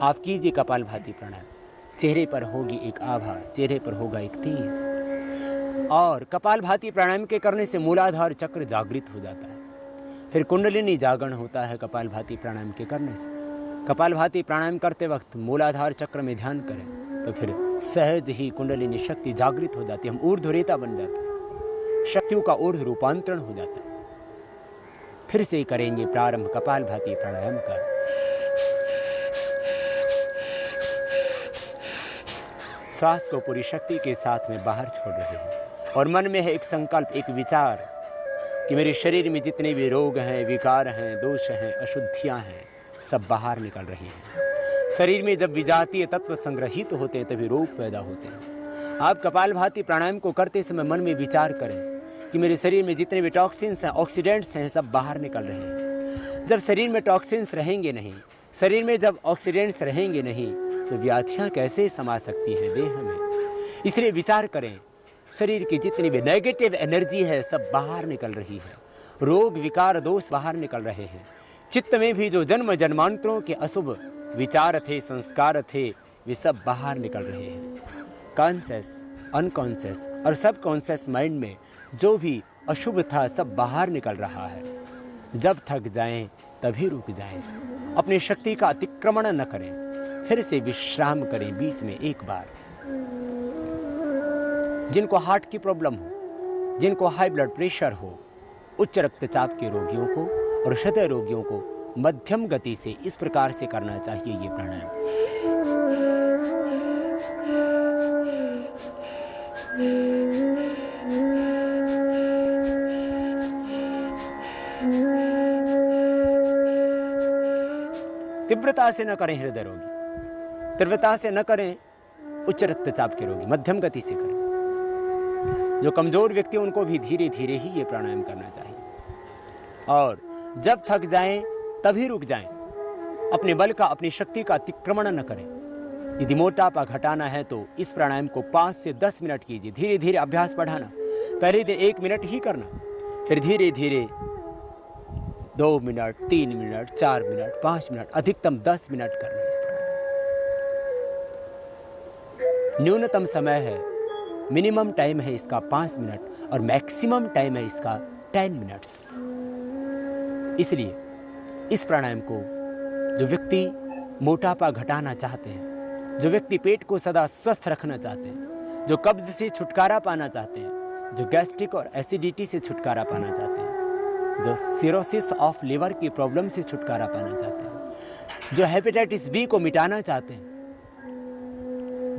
आप कीजिए कपालभाति प्राणायाम। चेहरे पर होगी एक आभा, चेहरे पर होगा एक तेज। और कपालभाति प्राणायाम के करने से मूलाधार चक्र जागृत हो जाता है। फिर कुंडलिनी जागरण होता है कपालभाति प्राणायाम के करने से। कपालभाति प्राणायाम करते वक्त मूलाधार चक्र में ध्यान करें तो फिर सहज ही कुंडलिनी शक्ति जागृत हो जाती है। हम ऊर्ध्वरेता बन जाते हैं, शक्तियों का ऊर्ध्व रूपांतरण हो जाता है। फिर से करेंगे प्रारंभ कपालभाति प्राणायाम का। सांस को पूरी शक्ति के साथ में बाहर छोड़ रहे हैं और मन में है एक संकल्प, एक विचार कि मेरे शरीर में जितने भी रोग हैं, विकार हैं, दोष हैं, अशुद्धियां हैं, सब बाहर निकल रही हैं। शरीर में जब विजातीय तत्व संग्रहित होते हैं तभी रोग पैदा होते हैं। आप कपालभाति प्राणायाम को करते समय मन में विचार करें कि मेरे शरीर में जितने भी टॉक्सिन्स हैं, ऑक्सीडेंट्स हैं, सब बाहर निकल रहे हैं। जब शरीर में टॉक्सिन्स रहेंगे नहीं, शरीर में जब ऑक्सीडेंट्स रहेंगे नहीं, तो व्याधियाँ कैसे समा सकती है देह में। इसलिए विचार करें, शरीर की जितनी भी नेगेटिव एनर्जी है सब बाहर निकल रही है। रोग विकार दोष बाहर निकल रहे हैं। चित्त में भी जो जन्म जन्मांतरों के अशुभ विचार थे, संस्कार थे, वे सब बाहर निकल रहे हैं। कॉन्शियस, अनकॉन्शियस और सब कॉन्शियस माइंड में जो भी अशुभ था सब बाहर निकल रहा है। जब थक जाएं तभी रुक जाएं, अपनी शक्ति का अतिक्रमण न करें, फिर से विश्राम करें बीच में एक बार। जिनको हार्ट की प्रॉब्लम हो, जिनको हाई ब्लड प्रेशर हो, उच्च रक्तचाप के रोगियों को और हृदय रोगियों को मध्यम गति से इस प्रकार से करना चाहिए ये प्राणायाम। तीव्रता से न करें हृदय रोगी, तीव्रता से न करें उच्च रक्तचाप के रोगी, मध्यम गति से करें। जो कमजोर व्यक्ति उनको भी धीरे धीरे ही ये प्राणायाम करना चाहिए। और जब थक जाएं तभी रुक जाएं, अपने बल का, अपनी शक्ति का अतिक्रमण न करें। यदि मोटापा घटाना है तो इस प्राणायाम को 5 से 10 मिनट कीजिए, धीरे धीरे अभ्यास बढ़ाना। पहले दिन 1 मिनट ही करना, फिर धीरे धीरे 2 मिनट, 3 मिनट, 4 मिनट, 5 मिनट, अधिकतम 10 मिनट करना इस प्राणायाम। न्यूनतम समय है, मिनिमम टाइम है इसका 5 मिनट और मैक्सिमम टाइम है इसका 10 मिनट्स। इसलिए इस प्राणायाम को जो व्यक्ति मोटापा घटाना चाहते हैं, जो व्यक्ति पेट को सदा स्वस्थ रखना चाहते हैं, जो कब्ज से छुटकारा पाना चाहते हैं, जो गैस्ट्रिक और एसिडिटी से छुटकारा पाना चाहते हैं, जो सिरोसिस ऑफ लिवर की प्रॉब्लम से छुटकारा पाना चाहते हैं, जो हेपेटाइटिस बी को मिटाना चाहते हैं,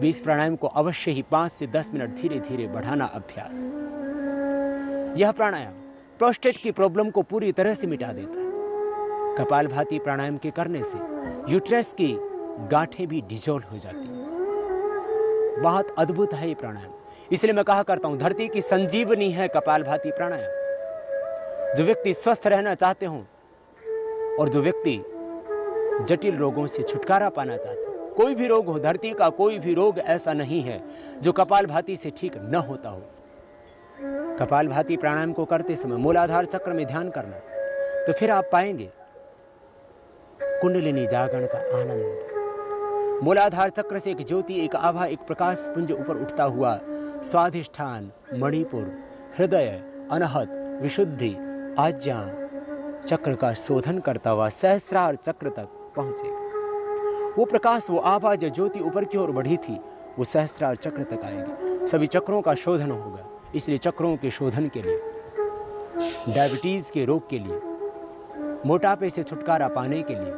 इस प्राणायाम को अवश्य ही 5 से 10 मिनट धीरे धीरे बढ़ाना अभ्यास। यह प्राणायाम प्रोस्टेट की प्रॉब्लम को पूरी तरह से मिटा देता है। कपालभाति प्राणायाम के करने से यूट्रस की गांठें भी डिजोल्व हो जाती हैं। बहुत अद्भुत है ये प्राणायाम। इसलिए मैं कहा करता हूं, धरती की संजीवनी है कपालभाति प्राणायाम। जो व्यक्ति स्वस्थ रहना चाहते हों और जो व्यक्ति जटिल रोगों से छुटकारा पाना चाहते हैं, कोई भी रोग हो, धरती का कोई भी रोग ऐसा नहीं है जो कपालभाति से ठीक न होता हो। कपालभाति प्राणायाम को करते समय मूलाधार चक्र में ध्यान करना, तो फिर आप पाएंगे कुंडलिनी जागरण का आनंद। मूलाधार चक्र से एक ज्योति, एक आभा, एक प्रकाश पुंज ऊपर उठता हुआ स्वाधिष्ठान, मणिपुर, हृदय, अनहत, विशुद्धि, आज्ञा चक्र का शोधन करता हुआ सहस्रार चक्र तक पहुंचेगा। वो प्रकाश, वो आभा जो ज्योति ऊपर की ओर बढ़ी थी, वो सहस्रार चक्र तक आएगी। सभी चक्रों का शोधन होगा। इसलिए चक्रों के शोधन के लिए, डायबिटीज के रोग के लिए, मोटापे से छुटकारा पाने के लिए,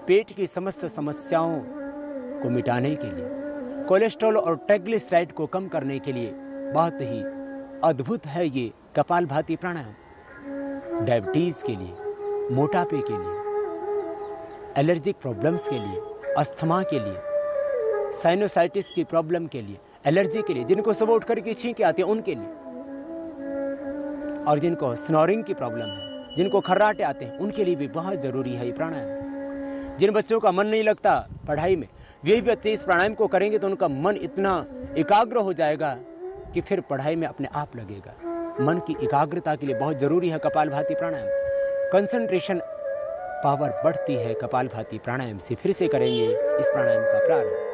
पेट की समस्त समस्याओं को मिटाने के लिए, कोलेस्ट्रॉल और ट्राइग्लिसराइड को कम करने के लिए बहुत ही अद्भुत है ये कपालभाति प्राणायाम। डायबिटीज के लिए, मोटापे के लिए, एलर्जिक प्रॉब्लम्स के लिए, अस्थमा के लिए, साइनोसाइटिस की प्रॉब्लम के लिए, एलर्जी के लिए, जिनको सुबह उठ करके छींके आती है उनके लिए, और जिनको स्नोरिंग की प्रॉब्लम है, जिनको खर्राटे आते हैं, उनके लिए भी बहुत जरूरी है ये प्राणायाम। जिन बच्चों का मन नहीं लगता पढ़ाई में, वे भी बच्चे इस प्राणायाम को करेंगे तो उनका मन इतना एकाग्र हो जाएगा कि फिर पढ़ाई में अपने आप लगेगा। मन की एकाग्रता के लिए बहुत जरूरी है कपालभाति प्राणायाम। कंसंट्रेशन पावर बढ़ती है कपालभाति प्राणायाम से। फिर से करेंगे इस प्राणायाम का प्रारंभ।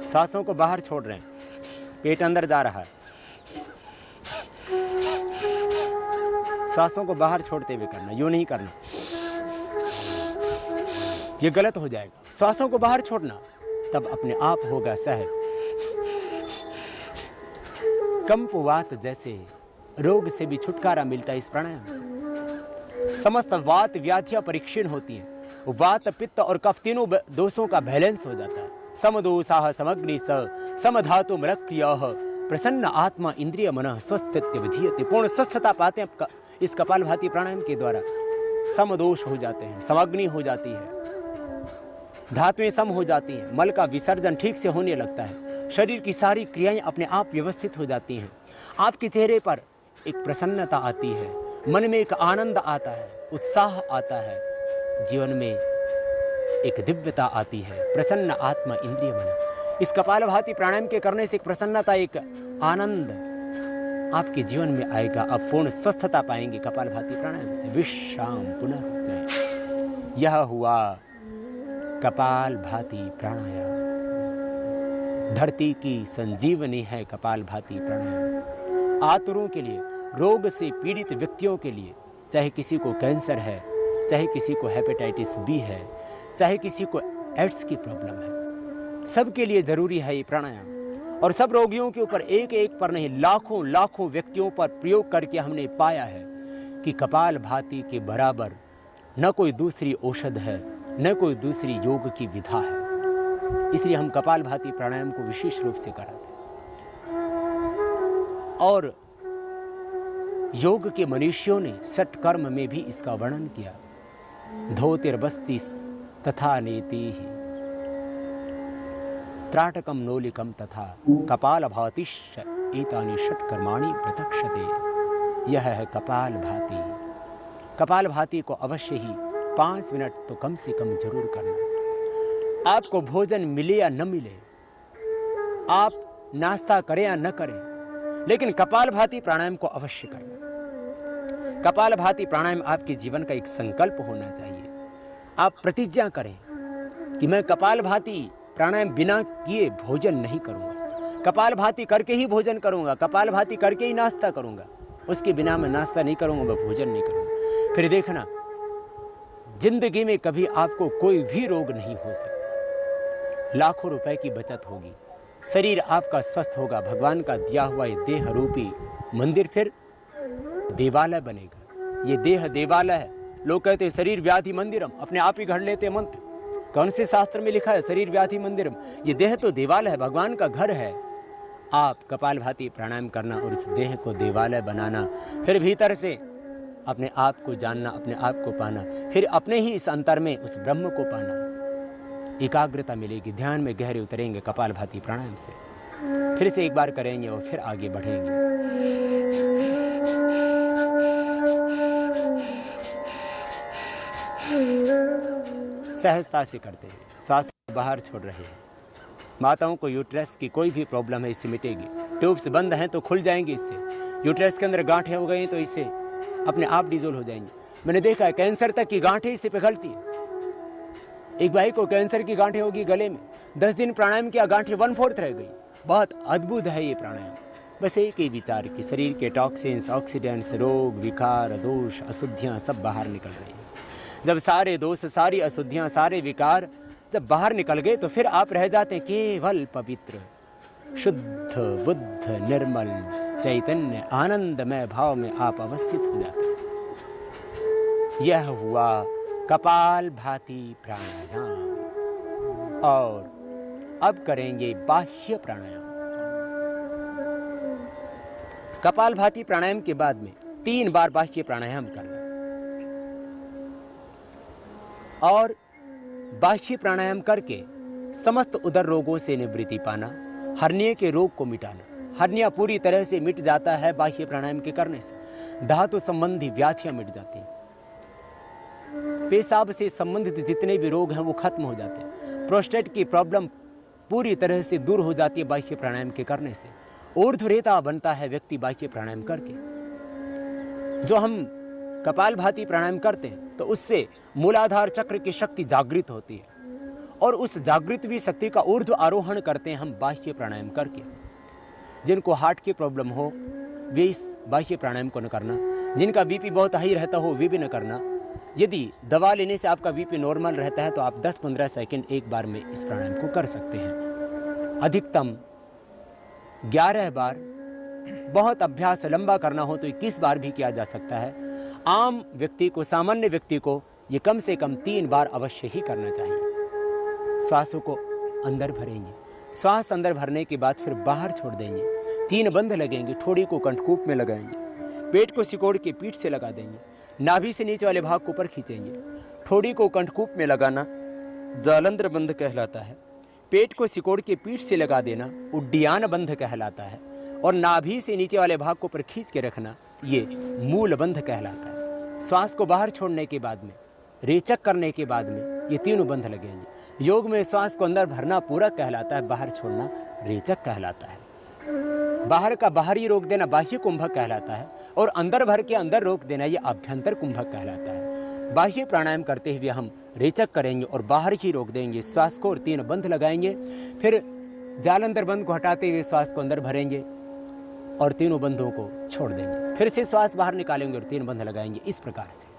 सांसों को बाहर छोड़ रहे हैं, पेट अंदर जा रहा है। सांसों को बाहर छोड़ते हुए करना, यूं नहीं करना, ये गलत हो जाएगा। सांसों को बाहर छोड़ना, तब अपने आप होगा सहज। कंपवात जैसे रोग से भी छुटकारा मिलता है इस प्राणायाम से। समस्त वात व्याधियां परीक्षण होती हैं। वात, पित्त और कफ तीनों दोषों का बैलेंस हो जाता है। समदोषाः समग्नि स समधातु मृक्रियः प्रसन्न आत्मा इंद्रिय मनः स्वस्थित्य विधीयते। पूर्ण स्वस्थता पाते हैं इस कपालभाति प्राणायाम के द्वारा। समदोष हो जाते हैं, समग्नि हो जाती है, धातुएं सम हो जाती हैं, मल का विसर्जन ठीक से होने लगता है, शरीर की सारी क्रियाएं अपने आप व्यवस्थित हो जाती हैं। आपके चेहरे पर एक प्रसन्नता आती है, मन में एक आनंद आता है, उत्साह आता है, जीवन में एक दिव्यता आती है। प्रसन्न आत्मा इंद्रिय मन। इस कपालभाति प्राणायाम के करने से एक प्रसन्नता, एक आनंद आपके जीवन में आएगा। आप पूर्ण स्वस्थता पाएंगे कपालभाति प्राणायाम से। विश्राम पुनः हो जाए। यह हुआ कपालभाति प्राणायाम। धरती की संजीवनी है कपालभाति प्राणायाम। आतुरों के लिए, रोग से पीड़ित व्यक्तियों के लिए, चाहे किसी को कैंसर है, चाहे किसी को हेपेटाइटिस बी है, चाहे किसी को एड्स की प्रॉब्लम है, सबके लिए जरूरी है ये प्राणायाम। और सब रोगियों के ऊपर एक एक पर नहीं, लाखों लाखों व्यक्तियों पर प्रयोग करके हमने पाया है कि कपालभाति के बराबर न कोई दूसरी औषध है, न कोई दूसरी योग की विधा है। इसलिए हम कपालभाति प्राणायाम को विशेष रूप से कराते हैं। और योग के मनीषियों ने षटकर्म में भी इसका वर्णन किया। धोतिर्बस्ति तथा नेति ही त्राटकम नोलिकम तथा कपालभातिश्च एतानि षट्कर्माणि प्रचक्षते। यह है कपालभाति। कपालभाति को अवश्य ही 5 मिनट तो कम से कम जरूर करना। आपको भोजन मिले या न मिले, आप नाश्ता करें या न करें, लेकिन कपालभाति प्राणायाम को अवश्य करना। कपालभाति प्राणायाम आपके जीवन का एक संकल्प होना चाहिए। आप प्रतिज्ञा करें कि मैं कपालभाति प्राणायाम बिना किए भोजन नहीं करूंगा, कपालभाति करके ही भोजन करूंगा, कपालभाति करके ही नाश्ता करूंगा, उसके बिना मैं नाश्ता नहीं करूंगा, मैं भोजन नहीं करूंगा। फिर देखना, जिंदगी में कभी आपको कोई भी रोग नहीं हो सकता। लाखों रुपए की बचत होगी, शरीर आपका स्वस्थ होगा, भगवान का दिया हुआ ये देह रूपी मंदिर फिर देवालय बनेगा। ये देह देवालय है। लोग कहते हैं शरीर व्याधि मंदिरम, अपने आप ही घड़ लेते मंत्र। कौन से शास्त्र में लिखा है शरीर व्याधि मंदिरम? ये देह तो देवालय है, भगवान का घर है। आप कपालभाति प्राणायाम करना और इस देह को देवालय बनाना, फिर भीतर से अपने आप को जानना, अपने आप को पाना, फिर अपने ही इस अंतर में उस ब्रह्म को पाना। एकाग्रता मिलेगी, ध्यान में गहरे उतरेंगे कपालभाति प्राणायाम से। फिर से एक बार करेंगे और फिर आगे बढ़ेंगे। सहजता से करते हैं, श्वास बाहर छोड़ रहे हैं। माताओं को यूट्रस की कोई भी प्रॉब्लम है इससे मिटेगी। ट्यूब्स बंद हैं तो खुल जाएंगी इससे। यूट्रस के अंदर गांठें हो गई तो इससे अपने आप डिजोल्व हो जाएंगी। मैंने देखा है कैंसर तक की गांठें इससे पिघलती है। एक भाई को कैंसर की गांठें होगी गले में, 10 दिन प्राणायाम किया, गांठें 1/4 रह गई। बहुत अद्भुत है ये प्राणायाम। बस एक ही विचार कि शरीर के टॉक्सिन्स, ऑक्सीडेंट्स, रोग, विकार, दोष, अशुद्धियाँ सब बाहर निकल रही हैं। जब सारे दोष, सारी अशुद्धियाँ, सारे विकार जब बाहर निकल गए तो फिर आप रह जाते हैं केवल पवित्र, शुद्ध, बुद्ध, निर्मल, चैतन्य, आनंदमय भाव में आप अवस्थित हो जाते हैं। यह हुआ कपालभाति प्राणायाम। और अब करेंगे बाह्य प्राणायाम। कपालभाति प्राणायाम के बाद में 3 बार बाह्य प्राणायाम करना और बाह्य प्राणायाम करके समस्त उदर रोगों से निवृत्ति पाना, हर्निया के रोग को मिटाना। हर्निया पूरी तरह से मिट जाता है बाह्य प्राणायाम के करने से। धातु संबंधी व्याधियां मिट जाती हैं। पेशाब से संबंधित जितने भी रोग हैं वो खत्म हो जाते हैं। प्रोस्टेट की प्रॉब्लम पूरी तरह से दूर हो जाती है बाह्य प्राणायाम के करने से। ऊर्ध्वरेता बनता है व्यक्ति बाह्य प्राणायाम करके। जो हम कपालभाति प्राणायाम करते हैं तो उससे मूलाधार चक्र की शक्ति जागृत होती है, और उस जागृत भी शक्ति का ऊर्ध्व आरोहण करते हैं हम बाह्य प्राणायाम करके। जिनको हार्ट की प्रॉब्लम हो वे इस बाह्य प्राणायाम को न करना, जिनका बीपी बहुत हाई रहता हो वे भी न करना। यदि दवा लेने से आपका बीपी नॉर्मल रहता है तो आप 10-15 सेकंड एक बार में इस प्राणायाम को कर सकते हैं। अधिकतम 11 बार, बहुत अभ्यास लंबा करना हो तो 21 बार भी किया जा सकता है। आम व्यक्ति को, सामान्य व्यक्ति को ये कम से कम 3 बार अवश्य ही करना चाहिए। श्वासों को अंदर भरेंगे, श्वास अंदर भरने के बाद फिर बाहर छोड़ देंगे। 3 बंध लगेंगे, ठोड़ी को कंठकूप में लगाएंगे, पेट को सिकोड़ के पीठ से लगा देंगे, नाभि से नीचे वाले भाग को ऊपर खींचेंगे। ठोड़ी को कंठकूप में लगाना जालंधर बंध कहलाता है। पेट को सिकोड़ के पीठ से लगा देना उड्डयन बंध कहलाता है। और नाभि से नीचे वाले भाग को ऊपर खींच के रखना ये मूल बंध कहलाता है। श्वास को बाहर छोड़ने के बाद में, रेचक करने के बाद में ये तीनों बंध लगेंगे। योग में श्वास को अंदर भरना पूरक कहलाता है, बाहर छोड़ना रेचक कहलाता है। बाहर का बाहर ही रोक देना बाह्य कुंभक कहलाता है, और अंदर भर के अंदर रोक देना ये आभ्यंतर कुंभक कहलाता है। बाह्य प्राणायाम करते हुए हम रेचक करेंगे और बाहर ही रोक देंगे श्वास को, और 3 बंध लगाएंगे। फिर जालंधर बंध को हटाते हुए श्वास को अंदर भरेंगे और तीनों बंधों को छोड़ देंगे। फिर से श्वास बाहर निकालेंगे और 3 बंध लगाएंगे। इस प्रकार से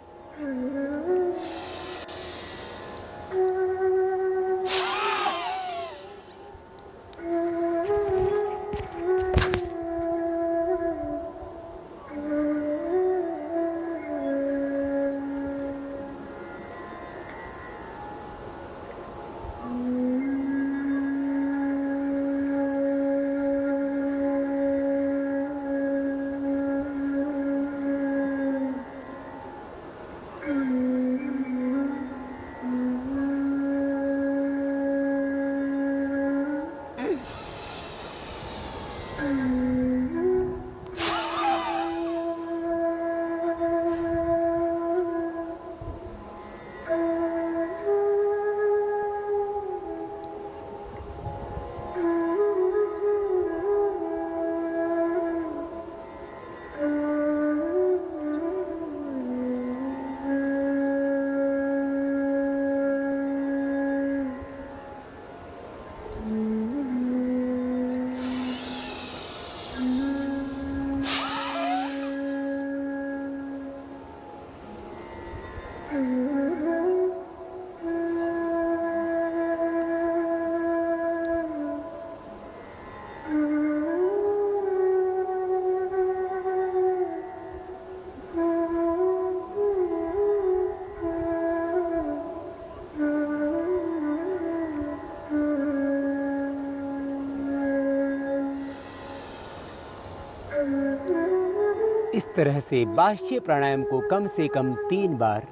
इस तरह से बाह्य प्राणायाम को कम से कम 3 बार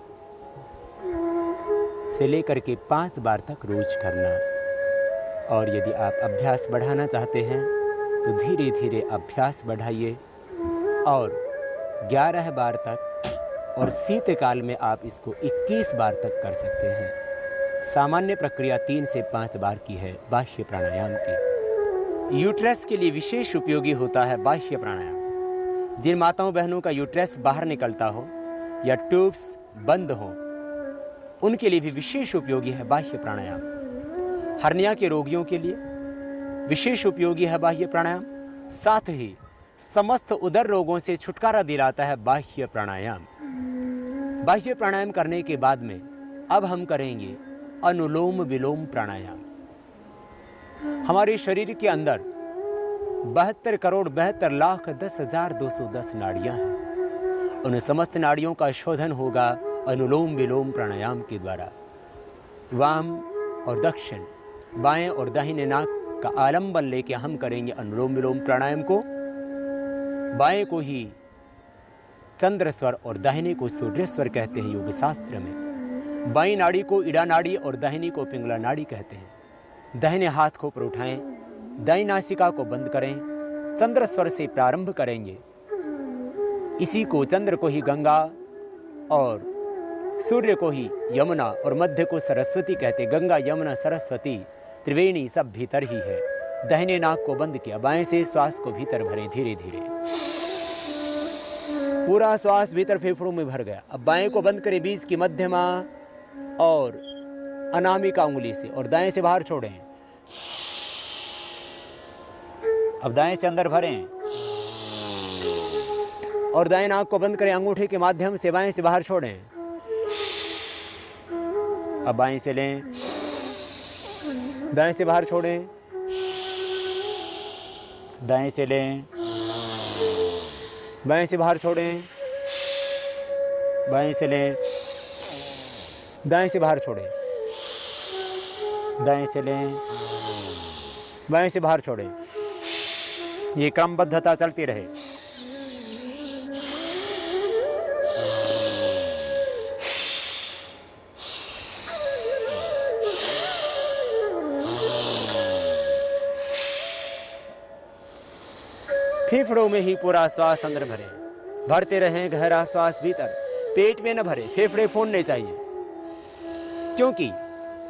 से लेकर के 5 बार तक रोज करना। और यदि आप अभ्यास बढ़ाना चाहते हैं तो धीरे धीरे अभ्यास बढ़ाइए और 11 बार तक, और शीतकाल में आप इसको 21 बार तक कर सकते हैं। सामान्य प्रक्रिया 3 से 5 बार की है बाह्य प्राणायाम की। यूट्रस के लिए विशेष उपयोगी होता है बाह्य प्राणायाम। जिन माताओं बहनों का यूट्रस बाहर निकलता हो या ट्यूब्स बंद हो, उनके लिए भी विशेष उपयोगी है बाह्य प्राणायाम। हर्निया के रोगियों के लिए विशेष उपयोगी है बाह्य प्राणायाम। साथ ही समस्त उदर रोगों से छुटकारा दिलाता है बाह्य प्राणायाम। बाह्य प्राणायाम करने के बाद में अब हम करेंगे अनुलोम विलोम प्राणायाम। हमारे शरीर के अंदर 72 करोड़ 72 लाख 10,210 नाड़ियां हैं। उन समस्त नाड़ियों का शोधन होगा अनुलोम विलोम प्राणायाम के द्वारा। वाम और दक्षिण, बाएं और दाहिने नाक का आलंबन लेके हम करेंगे अनुलोम विलोम प्राणायाम को। बाएं को ही चंद्र स्वर और दाहिने को सूर्य स्वर कहते हैं योग शास्त्र में। बाईं नाड़ी को इड़ा नाड़ी और दाहिनी को पिंगला नाड़ी कहते हैं। दाहिने हाथ को ऊपर उठाएं, दाईं नासिका को बंद करें, चंद्र स्वर से प्रारंभ करेंगे। इसी को, चंद्र को ही गंगा और सूर्य को ही यमुना और मध्य को सरस्वती कहते। गंगा यमुना सरस्वती त्रिवेणी सब भीतर ही है। दाहिने नाक को बंद किया, बाएं से श्वास को भीतर भरे धीरे धीरे। पूरा श्वास भीतर फेफड़ों में भर गया। अब बाएं को बंद करें, बीच की मध्यमा और अनामिका उंगली से, और दाएं से बाहर छोड़ें। अब दाएं से अंदर भरें और दाएं नाक को बंद करें, अंगूठे के माध्यम से बाएं से बाहर छोड़ें। अब बाएं से लें, दाएं से बाहर छोड़ें, दाएं से लें, बाएं से बाहर छोड़ें, बाएं से लें, दाएं से बाहर छोड़ें, दाएं से लें, बाएं से बाहर छोड़ें। ये क्रमबद्धता चलती रहे। फेफड़ों में ही पूरा श्वास अंदर भरे, भरते रहें गहरा श्वास भीतर। पेट में न भरे, फेफड़े फूलने चाहिए, क्योंकि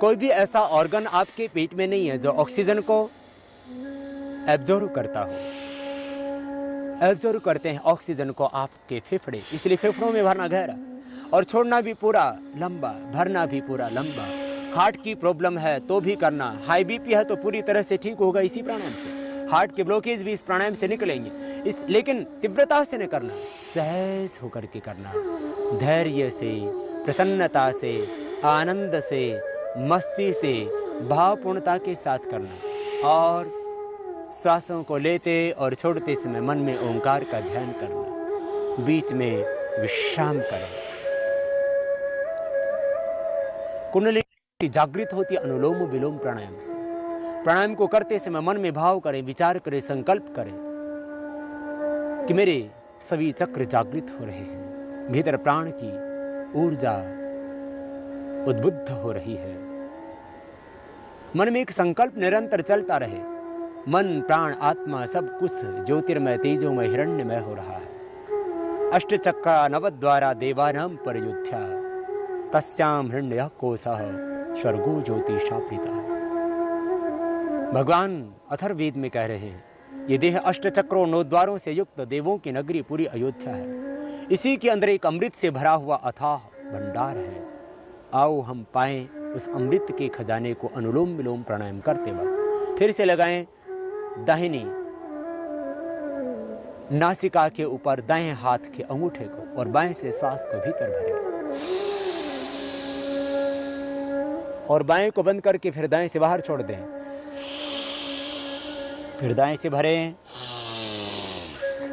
कोई भी ऐसा ऑर्गन आपके पेट में नहीं है जो ऑक्सीजन को एब्जॉर्ब करता हो। एब्जॉर्ब करते हैं ऑक्सीजन को आपके फेफड़े, इसलिए फेफड़ों में भरना गहरा और छोड़ना भी पूरा लंबा, भरना भी पूरा लंबा। हार्ट की प्रॉब्लम है तो भी करना, हाई बीपी है तो पूरी तरह से ठीक होगा इसी प्राणायाम से। हार्ट के ब्लॉकेज भी इस प्राणायाम से निकलेंगे, लेकिन तीव्रता से नहीं करना, सहज होकर के करना, धैर्य से, प्रसन्नता से, आनंद से, मस्ती से, भावपूर्णता के साथ करना। और श्वासों को लेते और छोड़ते समय मन में ओंकार का ध्यान करना, बीच में विश्राम करें। कुंडलिनी जागृत होती अनुलोम विलोम प्राणायाम से। प्राणायाम को करते समय मन में भाव करें, विचार करें, संकल्प करें कि मेरे सभी चक्र जागृत हो रहे हैं, भीतर प्राण की ऊर्जा उद्बुद्ध हो रही है। मन में एक संकल्प निरंतर चलता रहे, मन प्राण आत्मा सब कुछ ज्योतिर्मय तेजोमय हिरण्यमय हो रहा है। अष्टचक्रा नवद्वारा देवानां परयोध्या तस्याम हिरण्यः कोशः स्वर्गो ज्योतिषाप्रिता। भगवान अथर्ववेद में कह रहे हैं, ये देह अष्टचक्रों 9 द्वारों से युक्त देवों की नगरी पूरी अयोध्या है। इसी के अंदर एक अमृत से भरा हुआ अथाह भंडार है। आओ हम पाएं उस अमृत के खजाने को अनुलोम विलोम प्राणायाम करते वक्त। फिर से लगाएं दाहिनी नासिका के ऊपर दाएं हाथ के अंगूठे को और बाएं से सांस को भीतर भरें और बाएं को बंद करके फिर दाएं से बाहर छोड़ दें। फिर दाएं से भरें,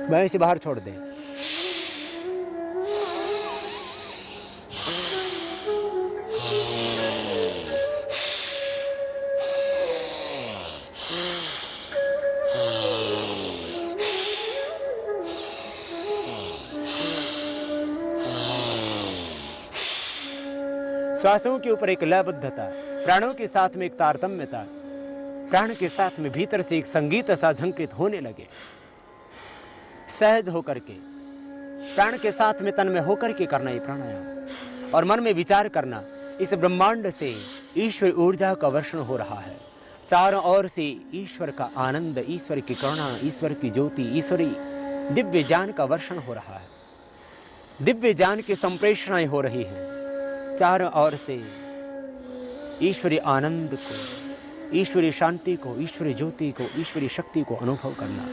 बाएं से बाहर छोड़ दें। श्वासों के ऊपर एक लयबद्धता, प्राणों के साथ में एक तारतम्यता, प्राण के साथ में भीतर से एक संगीत सा झंकृत होने लगे। सहज होकर के प्राण के साथ में तन में होकर के करना ये प्राणायाम, और मन में विचार करना इस ब्रह्मांड से ईश्वर ऊर्जा का वर्षण हो रहा है। चारों ओर से ईश्वर का आनंद, ईश्वर की करुणा, ईश्वर की ज्योति, ईश्वरी दिव्य ज्ञान का वर्षण हो रहा है। दिव्य ज्ञान की संप्रेषणाएं हो रही है। चारों ओर से ईश्वरी आनंद को, ईश्वरी शांति को, ईश्वरी ज्योति को, ईश्वरी शक्ति को अनुभव करना।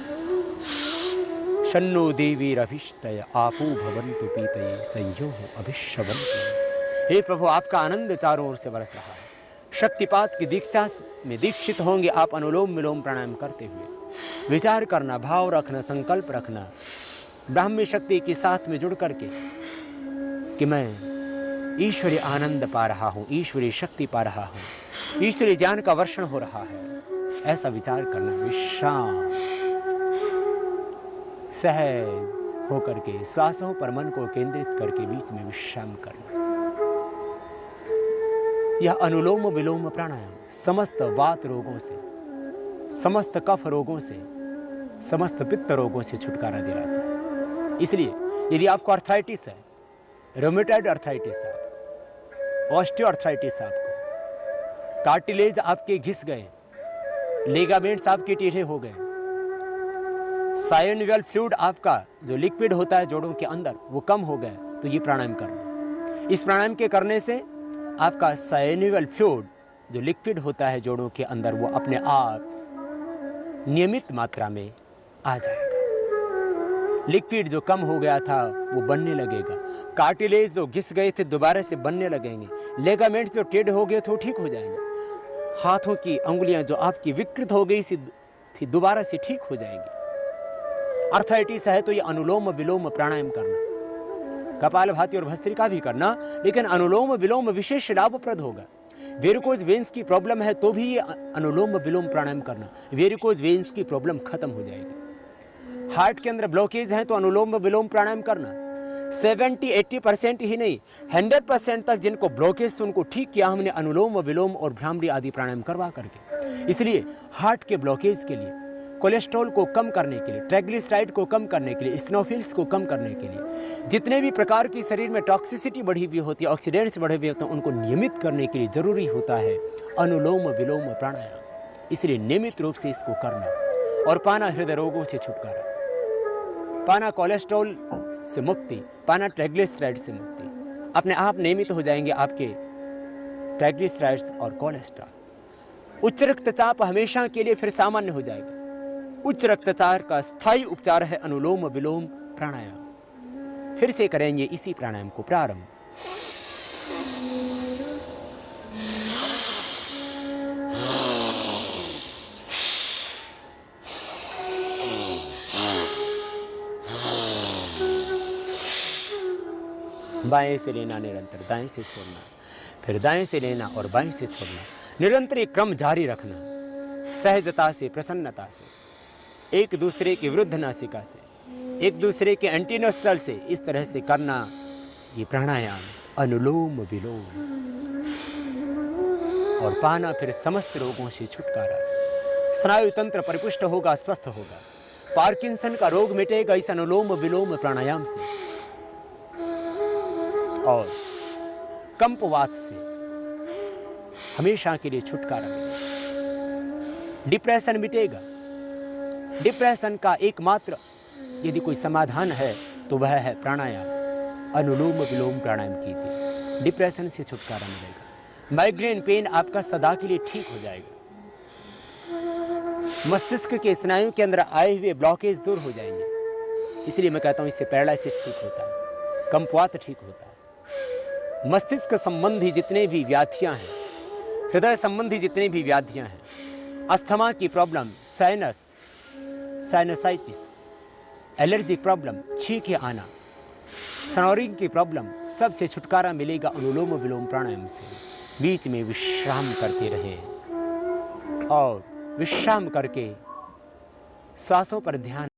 शन्नो देवीरभीष्टय आपो भवन्तु पीतये संयोः अभिश्रवन्तु। हे प्रभु, आपका आनंद चारों ओर से बरस रहा है। शक्तिपात की दीक्षा में दीक्षित होंगे आप अनुलोम विलोम प्राणायाम करते हुए। विचार करना, भाव रखना, संकल्प रखना ब्राह्मी शक्ति के साथ में जुड़ करके कि मैं ईश्वरी आनंद पा रहा हूँ, ईश्वरी शक्ति पा रहा हूँ, ईश्वरी ज्ञान का वर्षण हो रहा है। ऐसा विचार करना, विश्राम, सहज होकर के श्वासों पर मन को केंद्रित करके बीच में विश्राम करना। यह अनुलोम विलोम प्राणायाम समस्त वात रोगों से, समस्त कफ रोगों से, समस्त पित्त रोगों से छुटकारा दिलाता है। इसलिए यदि आपको अर्थराइटिस है, रोमेटॉइड अर्थराइटिस है, ऑस्टियो अर्थराइटिस आपको, कार्टिलेज आपके घिस गए, लिगामेंट्स आपके टेढ़े हो गए, साइनोवियल फ्लूइड आपका जो लिक्विड होता है जोड़ों के अंदर वो कम हो गया, तो ये प्राणायाम करना। इस प्राणायाम के करने से आपका साइनोवियल फ्लूइड जो लिक्विड होता है जोड़ों के अंदर वो अपने आप नियमित मात्रा में आ जाएगा। लिक्विड जो कम हो गया था वो बनने लगेगा, कार्टिलेज जो घिस गए थे दोबारा से बनने लगेंगे, लिगामेंट्स जो टेढ़े हो गए थे वो ठीक हो जाएंगे, हाथों की अंगुलियां जो आपकी विकृत हो गई थी दोबारा से ठीक हो जाएंगी। आर्थराइटिस है तो ये अनुलोम विलोम प्राणायाम करना, कपालभाति और भस्त्रिका भी करना, लेकिन अनुलोम विलोम विशेष लाभप्रद होगा। वेरिकोज वेन्स की प्रॉब्लम है तो भी ये अनुलोम विलोम प्राणायाम करना, वेरिकोज वेन्स की प्रॉब्लम खत्म हो जाएगी। हार्ट के अंदर ब्लॉकेज है तो अनुलोम विलोम प्राणायाम करना। 70-80% ही नहीं, 100% तक जिनको ब्लॉकेज थे उनको ठीक किया हमने अनुलोम विलोम और भ्रामरी आदि प्राणायाम करवा करके। इसलिए हार्ट के ब्लॉकेज के लिए, कोलेस्ट्रॉल को कम करने के लिए, ट्राइग्लिसराइड को कम करने के लिए, स्नोफिल्स को कम करने के लिए, जितने भी प्रकार की शरीर में टॉक्सिसिटी बढ़ी हुई होती है, ऑक्सीडेंट्स बढ़े हुए होते हैं, उनको नियमित करने के लिए जरूरी होता है अनुलोम विलोम प्राणायाम। इसलिए नियमित रूप से इसको करना और पाना हृदय रोगों से छुटकारा, पाना कोलेस्ट्रॉल से मुक्ति, पाना ट्राइग्लिसराइड से मुक्ति। अपने आप नियमित हो जाएंगे आपके ट्राइग्लिसराइड्स और कोलेस्ट्रॉल। उच्च रक्तचाप हमेशा के लिए फिर सामान्य हो जाएगा। उच्च रक्तचाप का स्थायी उपचार है अनुलोम विलोम प्राणायाम। फिर से करेंगे इसी प्राणायाम को प्रारंभ। बाएं से लेना निरंतर, दाएं से छोड़ना, फिर दाएं से लेना और बाएं से छोड़ना, निरंतर एक क्रम जारी रखना, सहजता से, प्रसन्नता से, एक दूसरे के विरुद्ध नासिका से, एक दूसरे के एंटीनोस्टल से, इस तरह से करना ये प्राणायाम अनुलोम विलोम। और पाना फिर समस्त रोगों से छुटकारा, स्नायु तंत्र परिपुष्ट होगा, स्वस्थ होगा, पार्किंसन का रोग मिटेगा इस अनुलोम विलोम प्राणायाम से, और कंपवात से हमेशा के लिए छुटकारा मिलेगा, डिप्रेशन मिटेगा। डिप्रेशन का एकमात्र यदि कोई समाधान है तो वह है प्राणायाम, अनुलोम विलोम प्राणायाम कीजिए, डिप्रेशन से छुटकारा मिलेगा। माइग्रेन पेन आपका सदा के लिए ठीक हो जाएगा, मस्तिष्क के स्नायु के अंदर आए हुए ब्लॉकेज दूर हो जाएंगे। इसलिए मैं कहता हूँ इससे पैरालिसिस ठीक होता है, कंपवात ठीक होता है। मस्तिष्क संबंधी जितने भी व्याधियां हैं, हृदय संबंधी जितने भी व्याधियां हैं, अस्थमा की प्रॉब्लम, साइनसाइटिस, एलर्जिक प्रॉब्लम, छींके आना, स्नोरिंग की प्रॉब्लम, सबसे छुटकारा मिलेगा अनुलोम विलोम प्राणायाम से। बीच में विश्राम करते रहें और विश्राम करके सांसों पर ध्यान